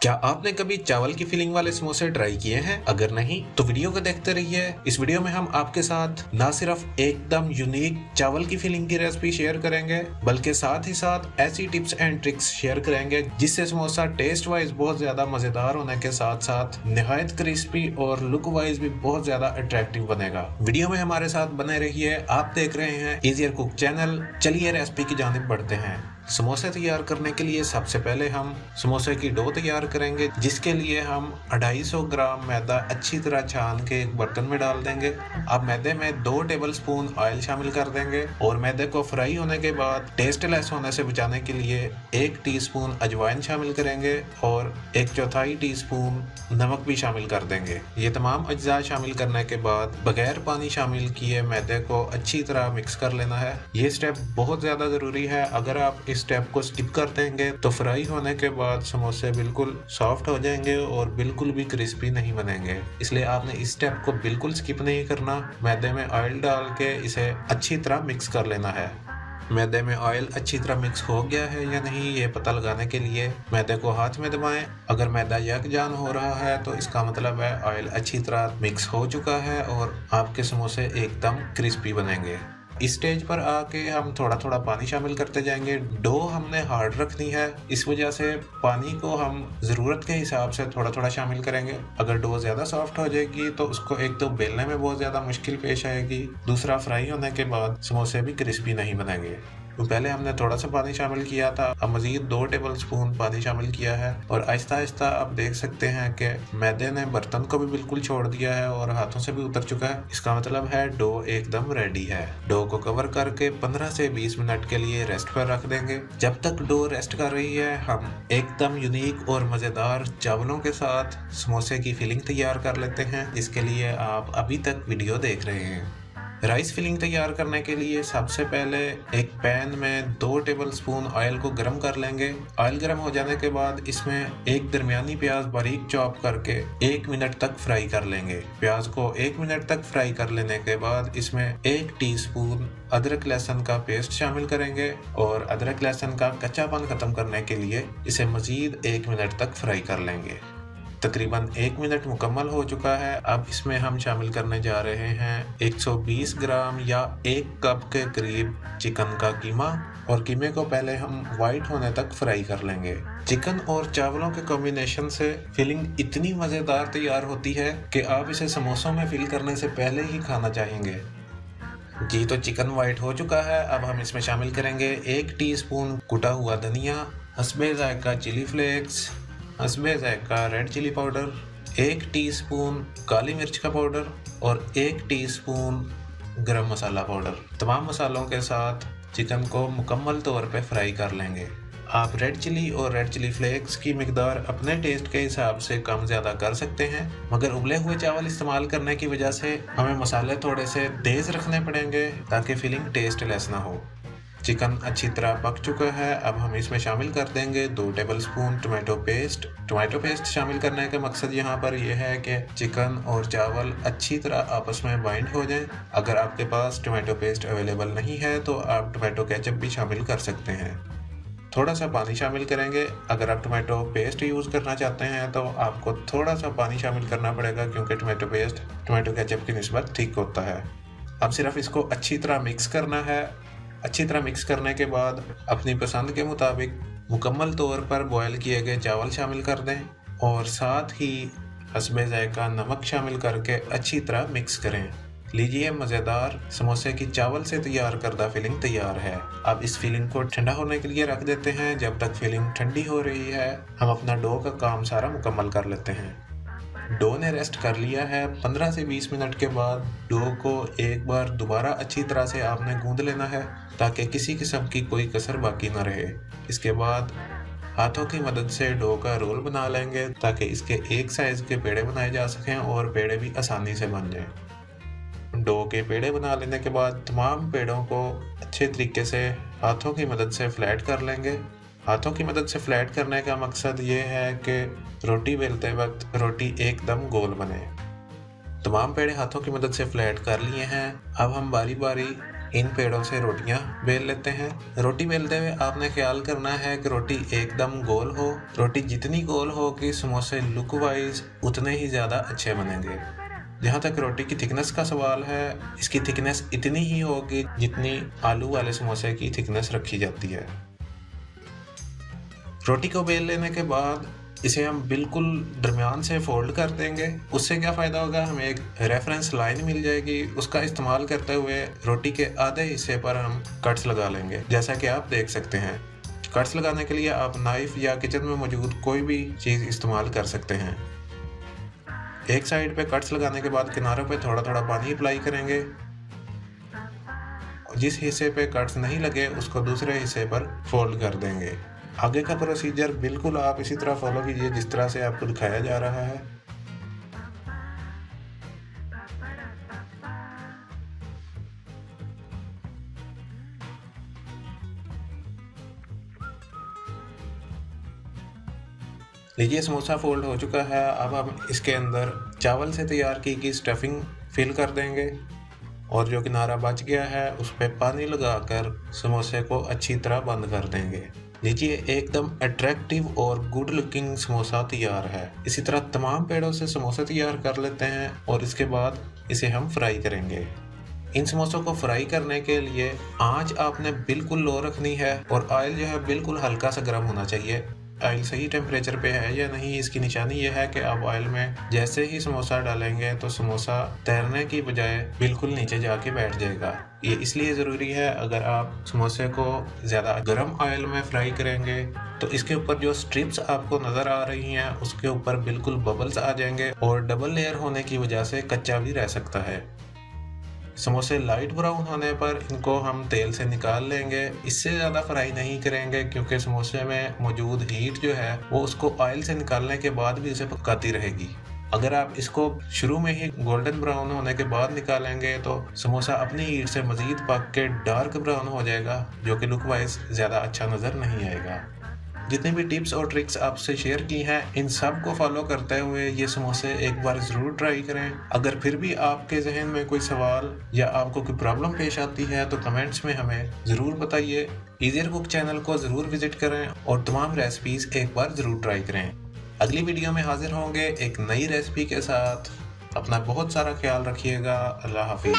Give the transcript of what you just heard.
क्या आपने कभी चावल की फिलिंग वाले समोसे ट्राई किए हैं? अगर नहीं तो वीडियो को देखते रहिए। इस वीडियो में हम आपके साथ ना सिर्फ एकदम यूनिक चावल की फिलिंग की रेसिपी शेयर करेंगे, बल्कि साथ ही साथ ऐसी टिप्स एंड ट्रिक्स शेयर करेंगे जिससे समोसा टेस्ट वाइज बहुत ज्यादा मजेदार होने के साथ साथ निहायत क्रिस्पी और लुक वाइज भी बहुत ज्यादा अट्रैक्टिव बनेगा। वीडियो में हमारे साथ बने रहिए। आप देख रहे हैं इजियर कुक चैनल। चलिए रेसिपी की जानिब बढ़ते हैं। समोसे तैयार करने के लिए सबसे पहले हम समोसे की डो तैयार करेंगे, जिसके लिए हम 250 ग्राम मैदा अच्छी तरह छान के एक बर्तन में डाल देंगे। अब मैदे में 2 टेबलस्पून ऑयल शामिल कर देंगे और मैदे को फ्राई होने के बाद टेस्टलेस होने से बचाने के लिए 1 टीस्पून अजवाइन शामिल करेंगे और 1/4 टीस्पून नमक भी शामिल कर देंगे। ये तमाम अज्जा शामिल करने के बाद बगैर पानी शामिल किए मैदे को अच्छी तरह मिक्स कर लेना है। ये स्टेप बहुत ज्यादा जरूरी है। अगर आप इस स्टेप को स्किप कर देंगे तो फ्राई होने के बाद समोसे बिल्कुल सॉफ्ट हो जाएंगे और बिल्कुल भी क्रिस्पी नहीं बनेंगे। इसलिए आपने इस स्टेप को बिल्कुल स्किप नहीं करना। मैदे में ऑयल डाल के इसे अच्छी तरह मिक्स कर लेना है। मैदे में ऑयल अच्छी तरह मिक्स हो गया है या नहीं, ये पता लगाने के लिए मैदे को हाथ में दबाएं। अगर मैदा यकजान हो रहा है तो इसका मतलब है ऑयल अच्छी तरह मिक्स हो चुका है और आपके समोसे एकदम क्रिस्पी बनेंगे। इस स्टेज पर आके हम थोड़ा थोड़ा पानी शामिल करते जाएंगे। डो हमने हार्ड रखनी है, इस वजह से पानी को हम ज़रूरत के हिसाब से थोड़ा थोड़ा शामिल करेंगे। अगर डो ज़्यादा सॉफ्ट हो जाएगी तो उसको एक तो बेलने में बहुत ज़्यादा मुश्किल पेश आएगी, दूसरा फ्राई होने के बाद समोसे भी क्रिस्पी नहीं बनेंगे। तो पहले हमने थोड़ा सा पानी शामिल किया था, अब मज़ीद 2 टेबलस्पून पानी शामिल किया है और आहिस्ता आहिस्ता आप देख सकते हैं कि मैदे ने बर्तन को भी बिल्कुल छोड़ दिया है और हाथों से भी उतर चुका है। इसका मतलब है डो एकदम रेडी है। डो को कवर करके 15 से 20 मिनट के लिए रेस्ट पर रख देंगे। जब तक डो रेस्ट कर रही है हम एकदम यूनिक और मज़ेदार चावलों के साथ समोसे की फिलिंग तैयार कर लेते हैं, जिसके लिए आप अभी तक वीडियो देख रहे हैं। राइस फिलिंग तैयार करने के लिए सबसे पहले एक पैन में 2 टेबलस्पून ऑयल को गर्म कर लेंगे। ऑयल गर्म हो जाने के बाद इसमें एक दरमियानी प्याज बारीक चॉप करके 1 मिनट तक फ्राई कर लेंगे। प्याज को 1 मिनट तक फ्राई कर लेने के बाद इसमें 1 टीस्पून अदरक लहसुन का पेस्ट शामिल करेंगे और अदरक लहसुन का कच्चापन खत्म करने के लिए इसे मजीद 1 मिनट तक फ्राई कर लेंगे। तकरीबन 1 मिनट मुकम्मल हो चुका है। अब इसमें हम शामिल करने जा रहे हैं 120 ग्राम या 1 कप के करीब चिकन का कीमा और कीमे को पहले हम वाइट होने तक फ्राई कर लेंगे। चिकन और चावलों के कॉम्बिनेशन से फिलिंग इतनी मज़ेदार तैयार होती है कि आप इसे समोसों में फिल करने से पहले ही खाना चाहेंगे। जी, तो चिकन वाइट हो चुका है। अब हम इसमें शामिल करेंगे 1 टीस्पून कुटा हुआ धनिया, हस्बे जायका चिली फ्लेक्स, हस्बे जायका रेड चिली पाउडर, 1 टीस्पून काली मिर्च का पाउडर और 1 टीस्पून गरम मसाला पाउडर। तमाम मसालों के साथ चिकन को मुकम्मल तौर पे फ्राई कर लेंगे। आप रेड चिली और रेड चिली फ्लेक्स की मिकदार अपने टेस्ट के हिसाब से कम ज़्यादा कर सकते हैं, मगर उबले हुए चावल इस्तेमाल करने की वजह से हमें मसाले थोड़े से तेज़ रखने पड़ेंगे ताकि फिलिंग टेस्टलेस ना हो। चिकन अच्छी तरह पक चुका है। अब हम इसमें शामिल कर देंगे 2 tablespoon tomato paste. Tomato paste शामिल करने का मकसद यहाँ पर यह है कि चिकन और चावल अच्छी तरह आपस में बाइंड हो जाएं। अगर आपके पास टोमेटो पेस्ट अवेलेबल नहीं है तो आप टोमेटो केचप भी शामिल कर सकते हैं। थोड़ा सा पानी शामिल करेंगे। अगर आप टोमेटो पेस्ट यूज़ करना चाहते हैं तो आपको थोड़ा सा पानी शामिल करना पड़ेगा, क्योंकि टोमेटो पेस्ट टोमेटो केचप की निस्बत ठीक होता है। अब सिर्फ इसको अच्छी तरह मिक्स करना है। अच्छी तरह मिक्स करने के बाद अपनी पसंद के मुताबिक मुकम्मल तौर पर बॉयल किए गए चावल शामिल कर दें और साथ ही हस्बे जायका नमक शामिल करके अच्छी तरह मिक्स करें। लीजिए, मज़ेदार समोसे की चावल से तैयार करदा फिलिंग तैयार है। अब इस फिलिंग को ठंडा होने के लिए रख देते हैं। जब तक फिलिंग ठंडी हो रही है हम अपना डो का काम सारा मुकम्मल कर लेते हैं। डो ने रेस्ट कर लिया है। 15 से 20 मिनट के बाद डो को एक बार दोबारा अच्छी तरह से आपने गूंद लेना है ताकि किसी किस्म की कोई कसर बाकी ना रहे। इसके बाद हाथों की मदद से डो का रोल बना लेंगे ताकि इसके एक साइज के पेड़े बनाए जा सकें और पेड़े भी आसानी से बन जाएं। डो के पेड़े बना लेने के बाद तमाम पेड़ों को अच्छे तरीके से हाथों की मदद से फ्लैट कर लेंगे। हाथों की मदद से फ्लैट करने का मकसद ये है कि रोटी बेलते वक्त रोटी एकदम गोल बने। तमाम पेड़े हाथों की मदद से फ्लैट कर लिए हैं। अब हम बारी बारी इन पेड़ों से रोटियां बेल लेते हैं। रोटी बेलते हुए आपने ख्याल करना है कि रोटी एकदम गोल हो। रोटी जितनी गोल होगी समोसे लुक वाइज उतने ही ज़्यादा अच्छे बनेंगे। जहाँ तक रोटी की थिकनेस का सवाल है, इसकी थिकनेस इतनी ही होगी जितनी आलू वाले समोसे की थिकनेस रखी जाती है। रोटी को बेल लेने के बाद इसे हम बिल्कुल दरमियान से फोल्ड कर देंगे। उससे क्या फ़ायदा होगा, हमें एक रेफरेंस लाइन मिल जाएगी। उसका इस्तेमाल करते हुए रोटी के आधे हिस्से पर हम कट्स लगा लेंगे, जैसा कि आप देख सकते हैं। कट्स लगाने के लिए आप नाइफ या किचन में मौजूद कोई भी चीज़ इस्तेमाल कर सकते हैं। एक साइड पे कट्स लगाने के बाद किनारों पे थोड़ा थोड़ा पानी अप्लाई करेंगे। जिस हिस्से पे कट्स नहीं लगे उसको दूसरे हिस्से पर फोल्ड कर देंगे। आगे का प्रोसीजर बिल्कुल आप इसी तरह फॉलो कीजिए जिस तरह से आपको दिखाया जा रहा है। लीजिए समोसा फोल्ड हो चुका है। अब हम इसके अंदर चावल से तैयार की गई स्टफिंग फिल कर देंगे और जो किनारा बच गया है उस पर पानी लगाकर समोसे को अच्छी तरह बंद कर देंगे। लीजिए एकदम अट्रैक्टिव और गुड लुकिंग समोसा तैयार है। इसी तरह तमाम पेड़ों से समोसे तैयार कर लेते हैं और इसके बाद इसे हम फ्राई करेंगे। इन समोसों को फ्राई करने के लिए आंच आपने बिल्कुल लो रखनी है और ऑयल जो है बिल्कुल हल्का सा गर्म होना चाहिए। ऑयल सही टेम्परेचर पे है या नहीं, इसकी निशानी ये है कि आप ऑयल में जैसे ही समोसा डालेंगे तो समोसा तैरने की बजाय बिल्कुल नीचे जाके बैठ जाएगा। ये इसलिए ज़रूरी है, अगर आप समोसे को ज़्यादा गर्म ऑयल में फ्राई करेंगे तो इसके ऊपर जो स्ट्रिप्स आपको नज़र आ रही हैं उसके ऊपर बिल्कुल बबल्स आ जाएंगे और डबल लेयर होने की वजह से कच्चा भी रह सकता है। समोसे लाइट ब्राउन होने पर इनको हम तेल से निकाल लेंगे। इससे ज़्यादा फ्राई नहीं करेंगे क्योंकि समोसे में मौजूद हीट जो है वो उसको ऑयल से निकालने के बाद भी उसे पकाती रहेगी। अगर आप इसको शुरू में ही गोल्डन ब्राउन होने के बाद निकालेंगे तो समोसा अपनी हीट से मज़ीद पक के डार्क ब्राउन हो जाएगा, जो कि लुक वाइज ज़्यादा अच्छा नज़र नहीं आएगा। जितनी भी टिप्स और ट्रिक्स आपसे शेयर की हैं इन सब को फॉलो करते हुए ये समोसे एक बार ज़रूर ट्राई करें। अगर फिर भी आपके जहन में कोई सवाल या आपको कोई प्रॉब्लम पेश आती है तो कमेंट्स में हमें ज़रूर बताइए। ईज़ियर कुक चैनल को ज़रूर विजिट करें और तमाम रेसिपीज़ एक बार ज़रूर ट्राई करें। अगली वीडियो में हाजिर होंगे एक नई रेसिपी के साथ। अपना बहुत सारा ख्याल रखिएगा। अल्लाह हाफिज़।